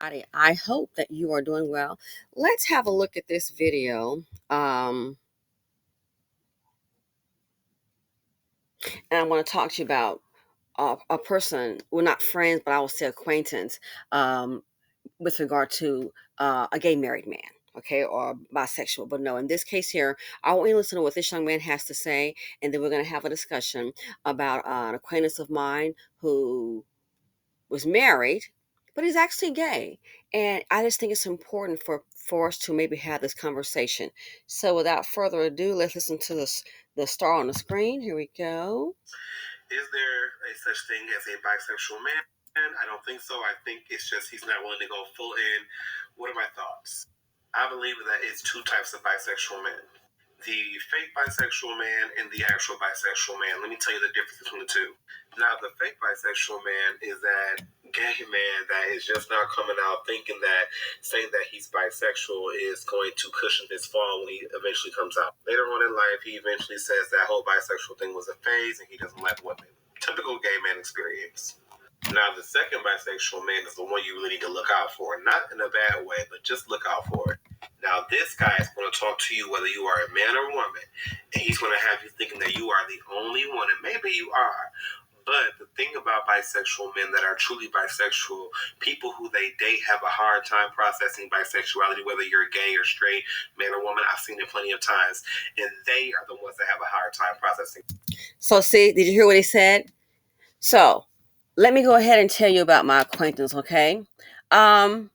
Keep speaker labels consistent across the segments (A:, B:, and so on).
A: I hope that you are doing well. Let's have a look at this video. And I want to talk to you about a person, well, not friends, but I will say acquaintance, um, with regard to a gay married man, okay, or bisexual. But no, in this case here, I want you to listen to what this young man has to say, and then we're going to have a discussion about an acquaintance of mine who was married, but he's actually gay. And I just think it's important for us to maybe have this conversation. So without further ado, let's listen to the star on the screen. Here we go. Is there a such thing as a bisexual man? I don't think so. I think it's just he's not willing to go full in. What are my thoughts? I believe that it's two types of bisexual men: the fake bisexual man and the actual bisexual man. Let me tell you the difference between the two. Now, the fake bisexual man is that gay man that is just now coming out thinking that saying that he's bisexual is going to cushion his fall when he eventually comes out. Later on in life, he eventually says that whole bisexual thing was a phase and he doesn't like women. Typical gay man experience. Now, the second bisexual man is the one you really need to look out for. Not in a bad way, but just look out for it. Now, this guy is going to talk to you whether you are a man or a woman, and he's going to have you thinking that you are the only one, and maybe you are. But the thing about bisexual men that are truly bisexual, people who they date have a hard time processing bisexuality, whether you're gay or straight, man or woman. I've seen it plenty of times, and they are the ones that have a hard time processing. So, see, did you hear what he said? So, let me go ahead and tell you about my acquaintance, okay? Um,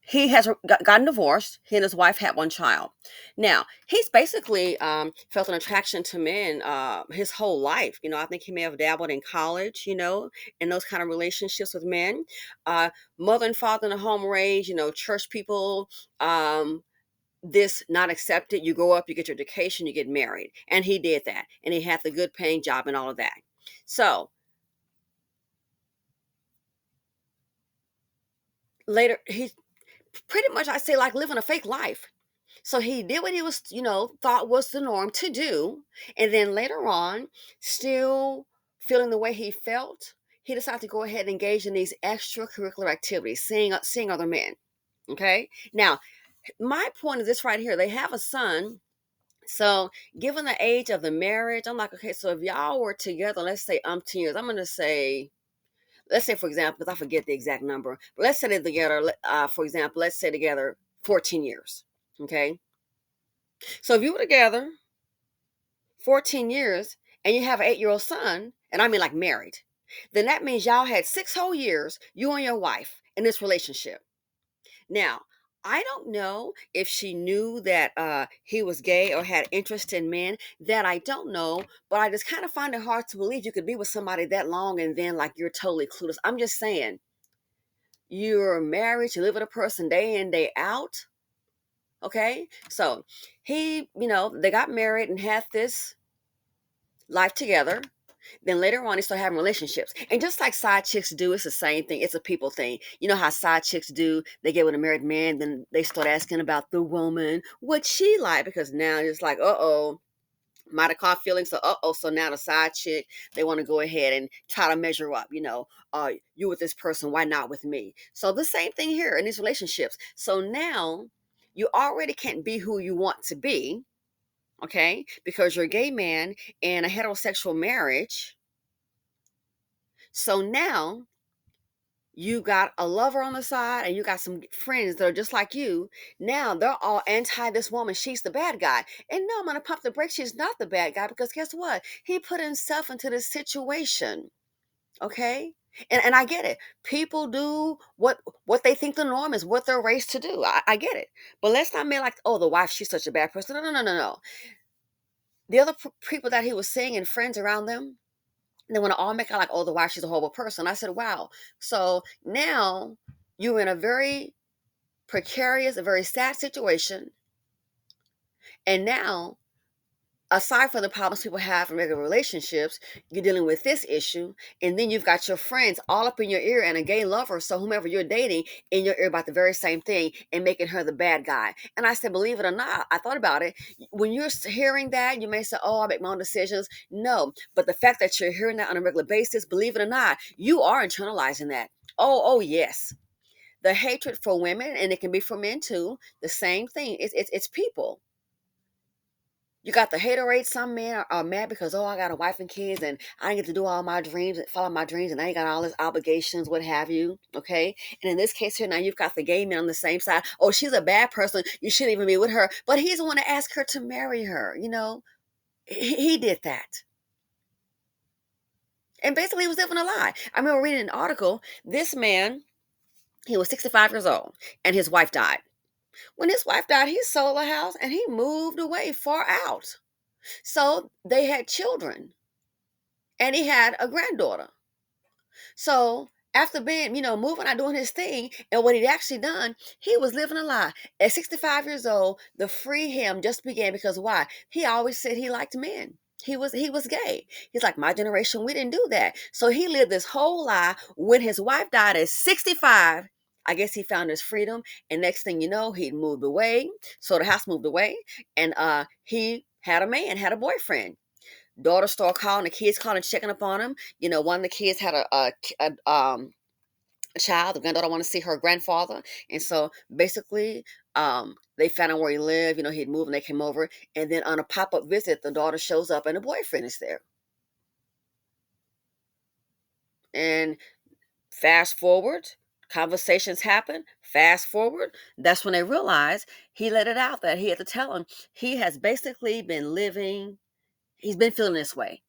A: he has gotten divorced. He and his wife had one child. Now, he's basically felt an attraction to men his whole life. I think he may have dabbled in college, in those kind of relationships with men. Mother and father in the home raised, church people. This not accepted. You grow up, you get your education, you get married. And he did that. And he had the good paying job and all of that. So, later, he pretty much, I say, like living a fake life. So he did what he was, thought was the norm to do. And then later on, still feeling the way he felt, he decided to go ahead and engage in these extracurricular activities, seeing other men. Okay. Now, my point is this right here. They have a son. So given the age of the marriage, I'm like, okay, so if y'all were together, let's say 10 years, I'm going to say, let's say, for example, because I forget the exact number, but let's say they're together, for example, let's say together 14 years. Okay. So if you were together 14 years and you have an 8-year-old son, and I mean like married, then that means y'all had 6 whole years, you and your wife, in this relationship. Now, I don't know if she knew that he was gay or had interest in men. That I don't know, but I just kind of find it hard to believe you could be with somebody that long and then like you're totally clueless. I'm just saying, you're married, you live with a person day in, day out. Okay. So they got married and had this life together. Then later on, they start having relationships. And just like side chicks do, it's the same thing. It's a people thing. You know how side chicks do? They get with a married man, then they start asking about the woman, what she like, because now it's like, uh-oh, might have caught feelings. So, uh-oh, so now the side chick, they want to go ahead and try to measure up, you with this person, why not with me? So the same thing here in these relationships. So now you already can't be who you want to be, okay? Because you're a gay man in a heterosexual marriage. So now you got a lover on the side and you got some friends that are just like you. Now they're all anti this woman. She's the bad guy. And no, I'm going to pump the brakes. She's not the bad guy because guess what? He put himself into this situation. Okay? And I get it. People do what they think the norm is, what they're raised to do. I get it. But let's not make like, oh, the wife, she's such a bad person. No, no, no, no, no. The other people that he was seeing and friends around them, they want to all make out like, oh, the wife, she's a horrible person. I said, wow. So now you're in a very precarious, a very sad situation. And now, aside from the problems people have in regular relationships, you're dealing with this issue. And then you've got your friends all up in your ear and a gay lover. So whomever you're dating in your ear about the very same thing and making her the bad guy. And I said, believe it or not, I thought about it. When you're hearing that, you may say, oh, I make my own decisions. No, but the fact that you're hearing that on a regular basis, believe it or not, you are internalizing that. Oh, yes. The hatred for women, and it can be for men too, the same thing. It's people. You got the haterade. Some men are mad because, oh, I got a wife and kids and I didn't get to do all my dreams and follow my dreams and I ain't got all these obligations, what have you. Okay. And in this case here, now you've got the gay man on the same side. Oh, she's a bad person. You shouldn't even be with her. But he's the one to ask her to marry her. He did that. And basically he was living a lie. I remember reading an article. This man, he was 65 years old and his wife died. When his wife died, he sold a house and he moved away far out. So they had children and he had a granddaughter. So after being, moving out doing his thing, and what he'd actually done, he was living a lie. At 65 years old, the free him just began because why? He always said he liked men. He was gay. He's like, my generation, we didn't do that. So he lived this whole lie. When his wife died at 65, I guess he found his freedom. And next thing you know, he'd moved away. So the house moved away. And he had a boyfriend. Daughter started calling, the kids calling, checking up on him. One of the kids had a child. The granddaughter wanted to see her grandfather, and so basically, they found out where he lived. He'd moved, and they came over. And then on a pop-up visit, the daughter shows up, and the boyfriend is there. And fast forward, conversations happen. Fast forward, that's when they realize he let it out that he had to tell him he has basically been living. He's been feeling this way.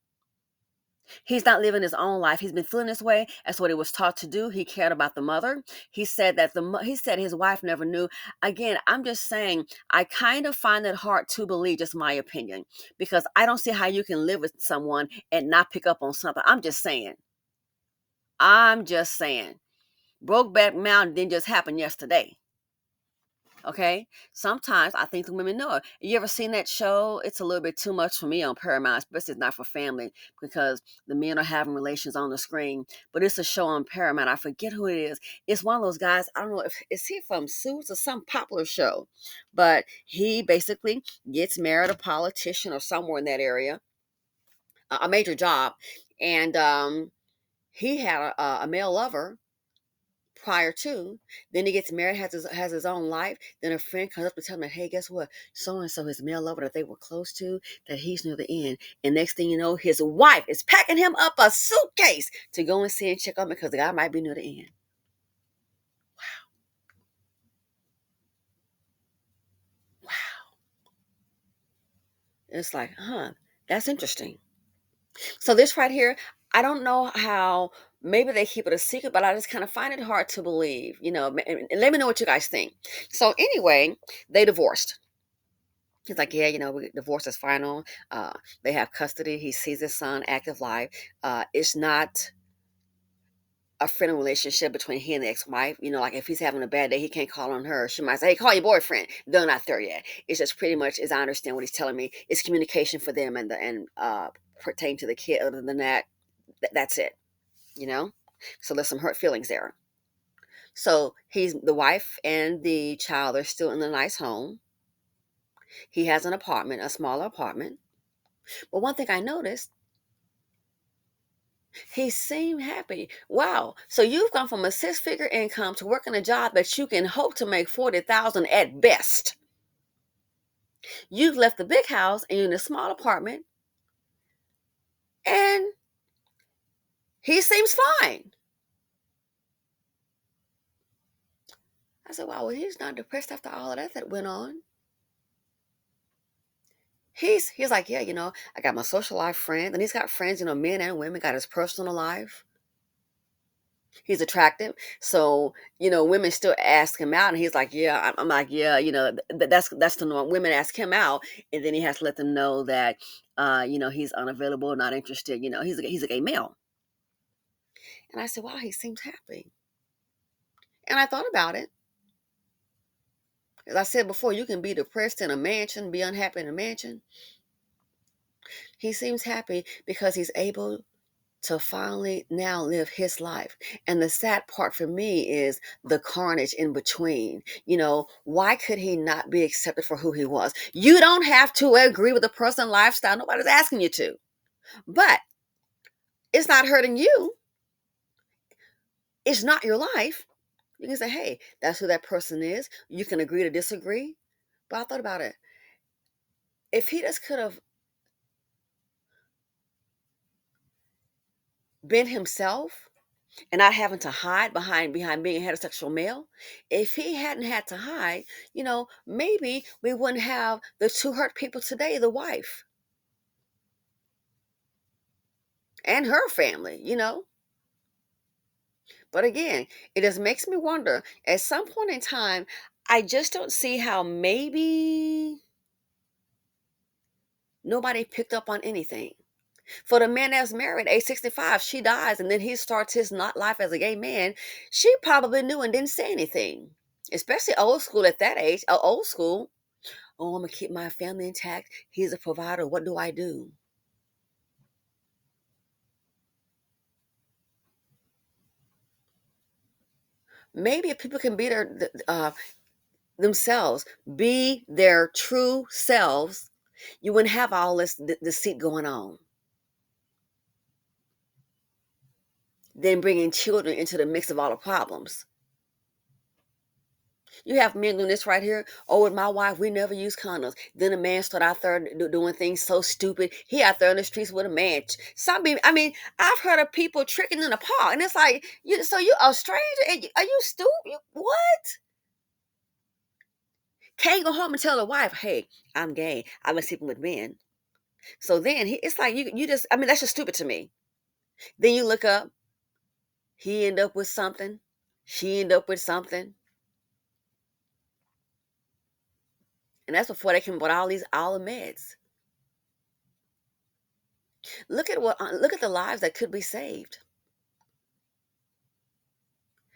A: He's not living his own life. He's been feeling this way. That's what he was taught to do. He cared about the mother. He said that he said his wife never knew. Again, I'm just saying, I kind of find it hard to believe, just my opinion, because I don't see how you can live with someone and not pick up on something. I'm just saying. Brokeback Mountain didn't just happen yesterday. Okay. Sometimes I think the women know it. You ever seen that show? It's a little bit too much for me on Paramount, especially it's not for family because the men are having relations on the screen. But it's a show on Paramount. I forget who it is. It's one of those guys. I don't know if is he from Suits or some popular show, but he basically gets married a politician or somewhere in that area, a major job, and he had a male lover prior to. Then he gets married, has his own life. Then a friend comes up to tell him that, hey, guess what? So and so, his male lover that they were close to, that he's near the end. And next thing you know, his wife is packing him up a suitcase to go and see and check on him because the guy might be near the end. Wow. It's like, that's interesting. So this right here, I don't know how. Maybe they keep it a secret, but I just kind of find it hard to believe. And let me know what you guys think. So anyway, they divorced. He's like, yeah, divorce is final. They have custody. He sees his son, active life. It's not a friendly relationship between he and the ex-wife. Like if he's having a bad day, he can't call on her. She might say, hey, call your boyfriend. They're not there yet. It's just pretty much, as I understand what he's telling me, it's communication for them and pertain to the kid. Other than that, that's it. You know. So there's some hurt feelings there. So he's the wife and the child are still in a nice home. He has an apartment, a smaller apartment. But one thing I noticed, he seemed happy. Wow. So you've gone from a six-figure income to working a job that you can hope to make 40,000 at best. You've left the big house and you're in a small apartment, and he seems fine. I said, wow, well, he's not depressed after all of that went on. He's like, yeah, I got my social life friends, and he's got friends, men and women, got his personal life. He's attractive. So, women still ask him out and he's like, yeah, I'm like, yeah, that's the norm. Women ask him out and then he has to let them know that, he's unavailable, not interested. He's a gay male. And I said, wow, he seems happy. And I thought about it. As I said before, you can be depressed in a mansion, be unhappy in a mansion. He seems happy because he's able to finally now live his life. And the sad part for me is the carnage in between. Why could he not be accepted for who he was? You don't have to agree with the person lifestyle. Nobody's asking you to. But it's not hurting you. It's not your life. You can say, hey, that's who that person is. You can agree to disagree. But I thought about it. If he just could have been himself and not having to hide behind being a heterosexual male, if he hadn't had to hide, maybe we wouldn't have the two hurt people today, the wife and her family. But again, it just makes me wonder, at some point in time, I just don't see how maybe nobody picked up on anything. For the man that's married, age 65, she dies, and then he starts his not life as a gay man. She probably knew and didn't say anything. Especially old school at that age, old school. Oh, I'm gonna keep my family intact. He's a provider. What do I do? Maybe if people can be themselves, be their true selves, you wouldn't have all this deceit going on. Then bringing children into the mix of all the problems. You have men doing this right here. Oh, with my wife, we never use condoms. Then a man start out there doing things so stupid. He out there in the streets with a man. Some people, I mean, I've heard of people tricking in the park, and it's like, so you a stranger? And are you stupid? What? Can't go home and tell the wife, hey, I'm gay. I've been sleeping with men. So then it's like you just, I mean, that's just stupid to me. Then you look up, he end up with something, she end up with something, and that's before they can put all the meds. Look at the lives that could be saved.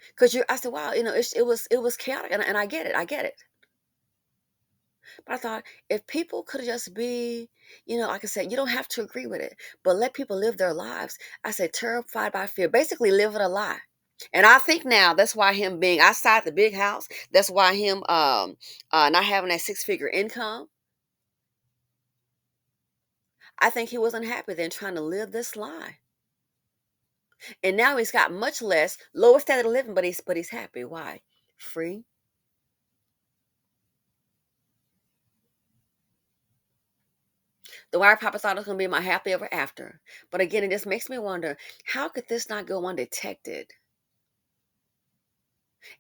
A: Because I said, wow, it was chaotic, and I get it. But I thought, if people could just be, like I said, you don't have to agree with it, but let people live their lives. I said, terrified by fear, basically living a lie. And I think now that's why him being outside the big house, that's why him not having that six-figure income. I think he was unhappy then, trying to live this lie. And now he's got much less, lower standard of living, but he's happy. Why? Free. The wire papa thought it was going to be my happy ever after. But again, it just makes me wonder, how could this not go undetected?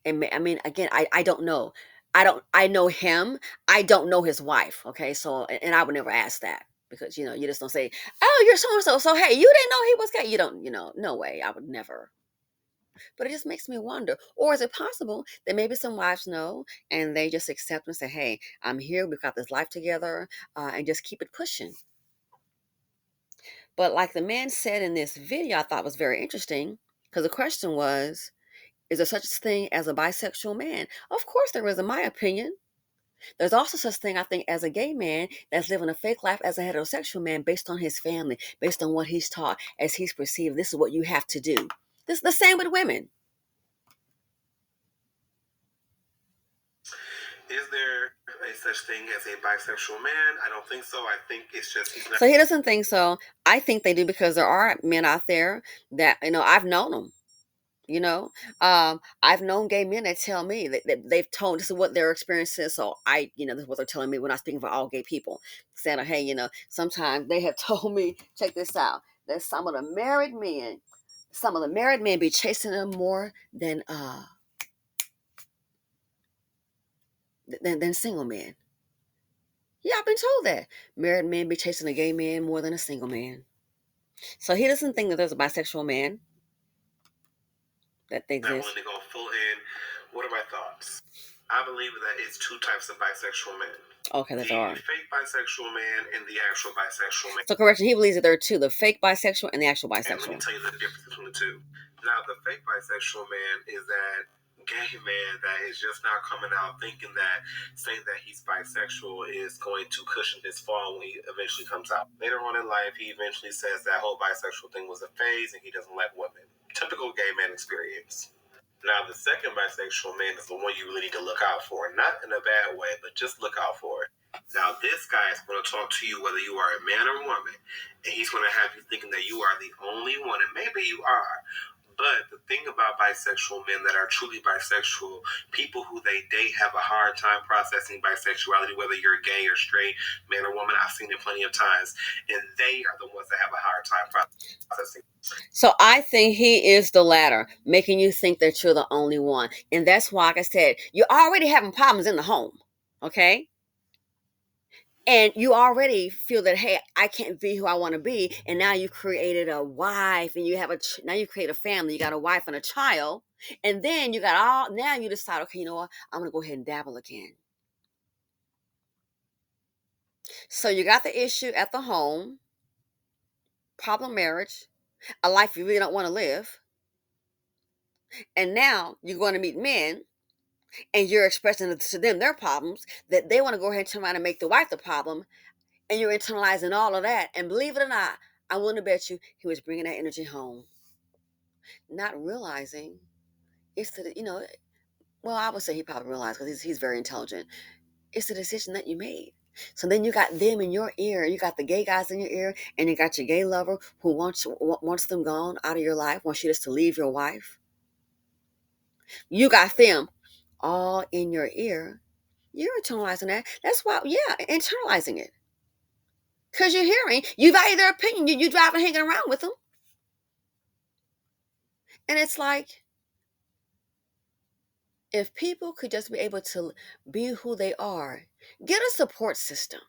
A: And I mean, again, I don't know. I know him. I don't know his wife. Okay. So, and I would never ask that, because, you just don't say, oh, you're so and so. So, hey, you didn't know he was gay. You don't, no way. I would never. But it just makes me wonder. Or is it possible that maybe some wives know and they just accept and say, hey, I'm here. We've got this life together, and just keep it pushing. But like the man said in this video, I thought was very interesting, because the question was, is there such a thing as a bisexual man? Of course there is, in my opinion. There's also such thing, I think, as a gay man that's living a fake life as a heterosexual man based on his family, based on what he's taught, as he's perceived. This is what you have to do. This the same with women. Is there a such thing as a bisexual man? I don't think so. I think it's just he's not. So he doesn't think so. I think they do, because there are men out there that, I've known them. I've known gay men that tell me that they've told, this is what their experience is. So this is what they're telling me. We're not speaking for all gay people. Saying, hey, sometimes they have told me, check this out, that some of the married men be chasing them more than single men. Yeah, I've been told that married men be chasing a gay man more than a single man. So he doesn't think that there's a bisexual man that exists. I'm willing to go full in. What are my thoughts? I believe that it's two types of bisexual men. Okay, that's all right. The fake bisexual man and the actual bisexual man. So correction, he believes that there are two: the fake bisexual and the actual bisexual. And let me tell you the difference between the two. Now, the fake bisexual man is that gay man that is just now coming out thinking that saying that he's bisexual is going to cushion his fall when he eventually comes out. Later on in life, he eventually says that whole bisexual thing was a phase and he doesn't like women. Typical gay man experience. Now, the second bisexual man is the one you really need to look out for. Not in a bad way, but just look out for it. Now, this guy is going to talk to you whether you are a man or a woman, and he's going to have you thinking that you are the only one, and maybe you are,
B: But the thing about bisexual men that are truly bisexual, people who they date have a hard time processing bisexuality, whether you're gay or straight, man or woman. I've seen it plenty of times. And they are the ones that have a hard time processing.
A: So I think he is the latter, making you think that you're the only one. And that's why, like I said, you're already having problems in the home. Okay? And you already feel that, hey, I can't be who I want to be. And now you created a wife and you have now you create a family. You got a wife and a child. And then you got now you decide, okay, you know what? I'm going to go ahead and dabble again. So you got the issue at the home, problem marriage, a life you really don't want to live. And now you're going to meet men and you're expressing to them their problems that they want to go ahead and turn around and make the wife the problem. And you're internalizing all of that. And believe it or not, I wouldn't have bet you he was bringing that energy home, not realizing it's the, well, I would say he probably realized because he's very intelligent. It's the decision that you made. So then you got them in your ear, you got the gay guys in your ear, and you got your gay lover who wants them gone out of your life, wants you just to leave your wife. You got them all in your ear. You're internalizing that. That's why, yeah, internalizing it. Because you're hearing, you value their opinion. You driving, hanging around with them. And it's like, if people could just be able to be who they are, get a support system.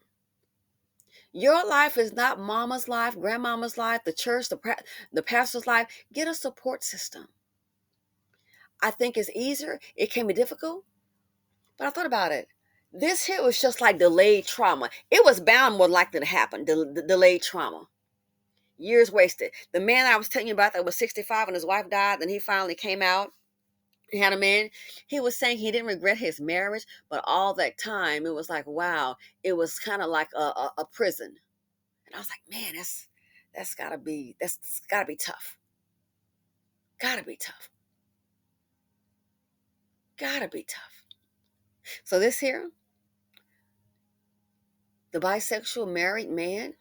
A: Your life is not mama's life, grandmama's life, the church, the pastor's life. Get a support system. I think it's easier. It can be difficult, but I thought about it. This here was just like delayed trauma. It was bound more likely to happen, the delayed trauma. Years wasted. The man I was telling you about that was 65 and his wife died, and he finally came out. He had a man. He was saying he didn't regret his marriage, but all that time it was like, wow, it was kind of like a prison. And I was like, man, that's gotta be tough. Gotta be tough. Gotta be tough. So this here, the bisexual married man,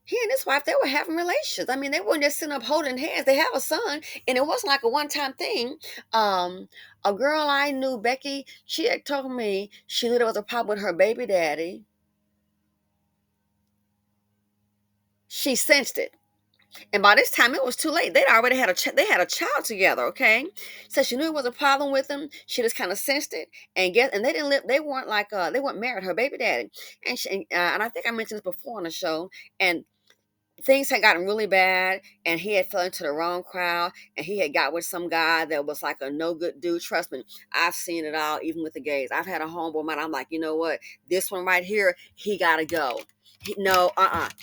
A: he and his wife, they were having relations. I mean, they weren't just sitting up holding hands. They have a son, and it wasn't like a one-time thing. Um, a girl I knew, Becky, she had told me she knew there was a problem with her baby daddy. She sensed it. And by this time, it was too late. They'd already had they had a child together. Okay, so she knew it was a problem with them. She just kind of sensed it, and they didn't live. They weren't like they weren't married. Her baby daddy, and I think I mentioned this before on the show. And things had gotten really bad, and he had fell into the wrong crowd, and he had got with some guy that was like a no good dude. Trust me, I've seen it all, even with the gays. I've had a homeboy man. I'm like, you know what? This one right here, he gotta go. No,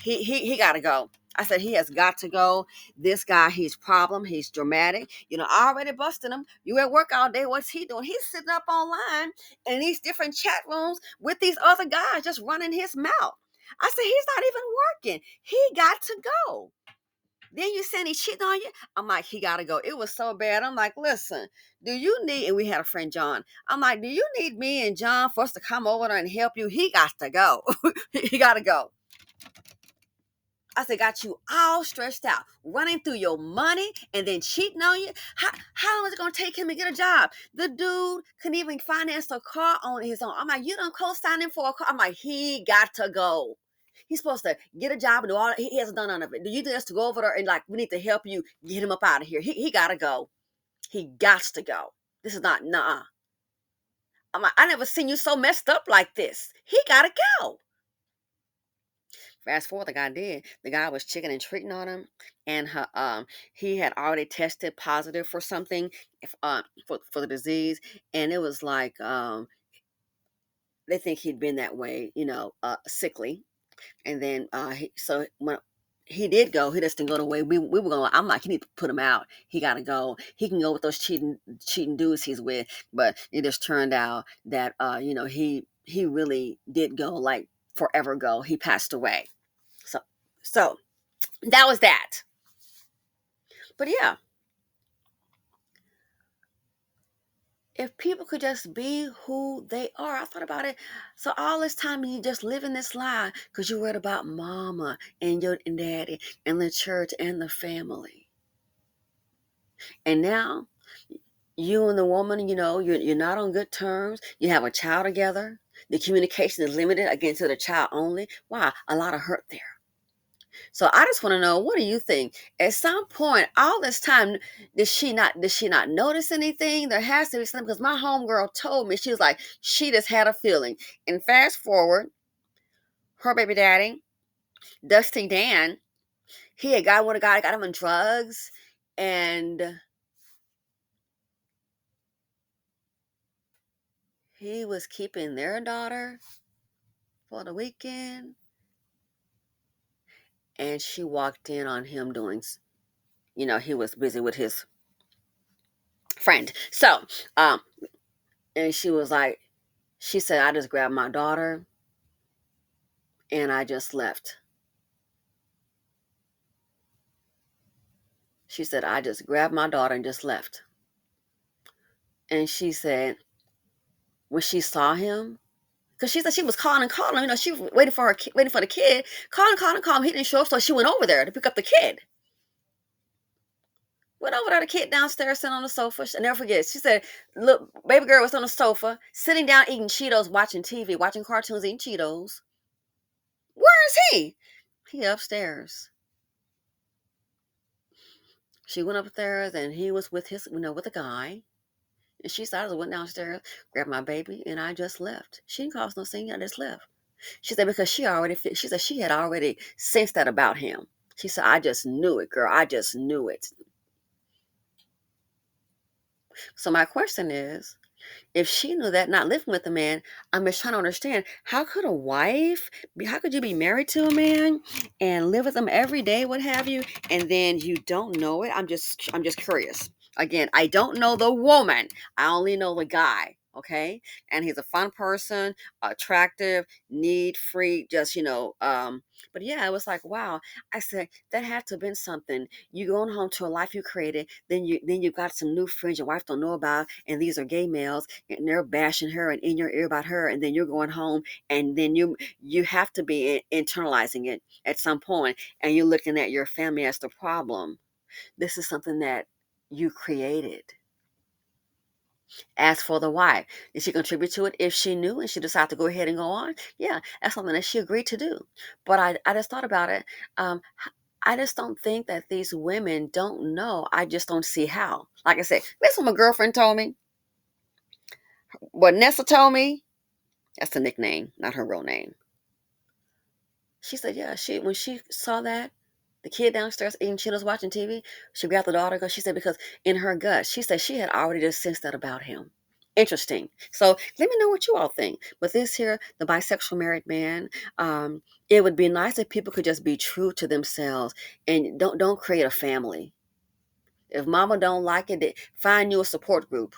A: he gotta go. I said he has got to go. This guy, he's problem. He's dramatic. I already busted him. You at work all day. What's he doing? He's sitting up online in these different chat rooms with these other guys just running his mouth. I said, he's not even working. He got to go. Then you saying he cheating on you? I'm like, he got to go. It was so bad. I'm like, listen, do you need, and we had a friend, John. I'm like, do you need me and John for us to come over there and help you? He got to go. He got to go. I said, got you all stressed out, running through your money and then cheating on you. How long is it going to take him to get a job? The dude couldn't even finance a car on his own. I'm like, you don't co-sign him for a car? I'm like, he got to go. He's supposed to get a job and do all. He hasn't done none of it. Do you think us to go over there and like, we need to help you get him up out of here? He got to go. He got to go. This is not, nah. I'm like, I never seen you so messed up like this. He got to go. Fast forward, the guy did. The guy was chicken and treating on him, and he had already tested positive for something, for the disease, and it was like they think he'd been that way, sickly, and then so when he did go, he just didn't go the way we were going. I'm like, you need to put him out. He got to go. He can go with those cheating dudes he's with, but it just turned out that he really did go, like forever ago. He passed away. So that was that. But yeah, if people could just be who they are, I thought about it. So all this time you just living this lie because you read about mama and your and daddy and the church and the family. And now you and the woman, you're not on good terms. You have a child together. The communication is limited again to the child only. Wow, a lot of hurt there. So I just want to know, what do you think? At some point, all this time, did she not notice anything? There has to be something, because my homegirl told me, she was like, she just had a feeling. And fast forward, her baby daddy, Dusty Dan, he had got one guy, got him on drugs, and he was keeping their daughter for the weekend, and she walked in on him doing, he was busy with his friend. So, um, and she was like, she said, I just grabbed my daughter and I just left. She said, I just grabbed my daughter and just left. And she said, when she saw him, because she said she was calling and calling, she was waiting for the kid, calling. He didn't show up, so she went over there to pick up the kid. Went over there, the kid downstairs, sitting on the sofa. I'll never forget. She said, look, baby girl was on the sofa, sitting down, eating Cheetos, watching TV, watching cartoons, eating Cheetos. Where is he? He upstairs. She went upstairs, and he was with with a guy. And she said, I just went downstairs, grabbed my baby, and I just left. She didn't cause no scene. I just left. She said, because she said she had already sensed that about him. She said, I just knew it, girl. I just knew it. So my question is, if she knew that, not living with a man, I'm just trying to understand, how could you be married to a man and live with him every day, what have you, and then you don't know it? I'm just curious. Again, I don't know the woman. I only know the guy. Okay. And he's a fun person, attractive, need free, just, but yeah, it was like, wow. I said, that had to have been something. You going home to a life you created, then you got some new friends your wife don't know about, and these are gay males, and they're bashing her and in your ear about her, and then you're going home, and then you have to be internalizing it at some point, and you're looking at your family as the problem. This is something that you created. As for the wife, did she contribute to it? If she knew and she decided to go ahead and go on, yeah, that's something that she agreed to do. But I just thought about it. I just don't think that these women don't know. I just don't see how. Like I said, this is what my girlfriend told me. What Nessa told me, that's the nickname, not her real name. She said, yeah, when she saw that, the kid downstairs eating Cheetos, watching TV, she grabbed the daughter, because she said, because in her gut, she said she had already just sensed that about him. Interesting. So let me know what you all think. But this here, the bisexual married man, it would be nice if people could just be true to themselves and don't create a family. If mama don't like it, find you a support group.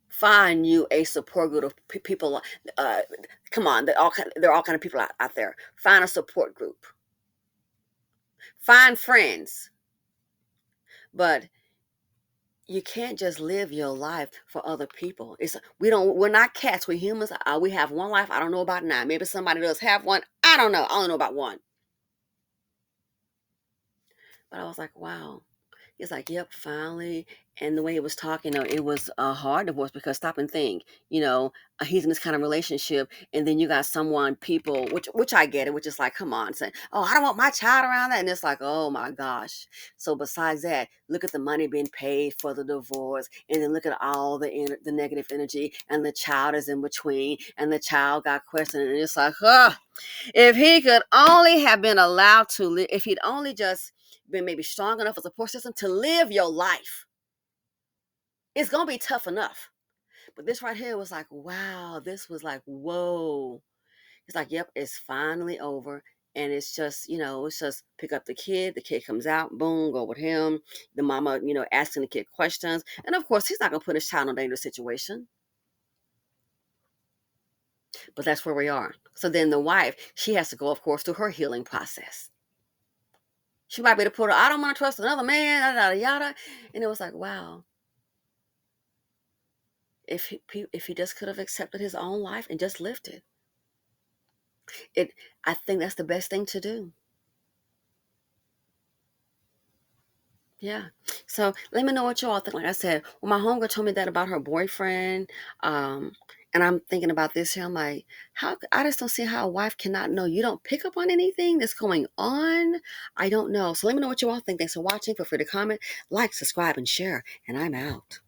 A: Find you a support group of people. Uh, Come on, they're all kind of people out there. Find a support group. Find friends. But you can't just live your life for other people. We're not cats, we're humans. We have one life. I don't know about 9. Maybe somebody does have one. I don't know. I only know about one. But I was like, wow. He's like, yep, finally. And the way he was talking, it was a hard divorce, because stop and think, he's in this kind of relationship, and then you got people, which I get it, which is like, come on, saying, oh, I don't want my child around that, and it's like, oh my gosh. So besides that, look at the money being paid for the divorce, and then look at all the negative energy, and the child is in between, and the child got questioned, and it's like, if he could only have been allowed to live, if he'd only just been maybe strong enough as a support system to live your life, it's gonna be tough enough. But this right here was like, wow, this was like, whoa. It's like, yep, it's finally over. And it's just pick up the kid comes out, boom, go with him. The mama, asking the kid questions. And of course, he's not gonna put his child in a dangerous situation. But that's where we are. So then the wife, she has to go, of course, through her healing process. She might be able to put her, I don't want to trust another man, yada, yada, yada. And it was like, wow, if he just could have accepted his own life and just lived it, I think that's the best thing to do. Yeah. So let me know what you all think. Like I said, when my homegirl told me that about her boyfriend, um, and I'm thinking about this here, I'm like, I just don't see how a wife cannot know. You don't pick up on anything that's going on. I don't know. So let me know what you all think. Thanks for watching. Feel free to comment, like, subscribe, and share. And I'm out.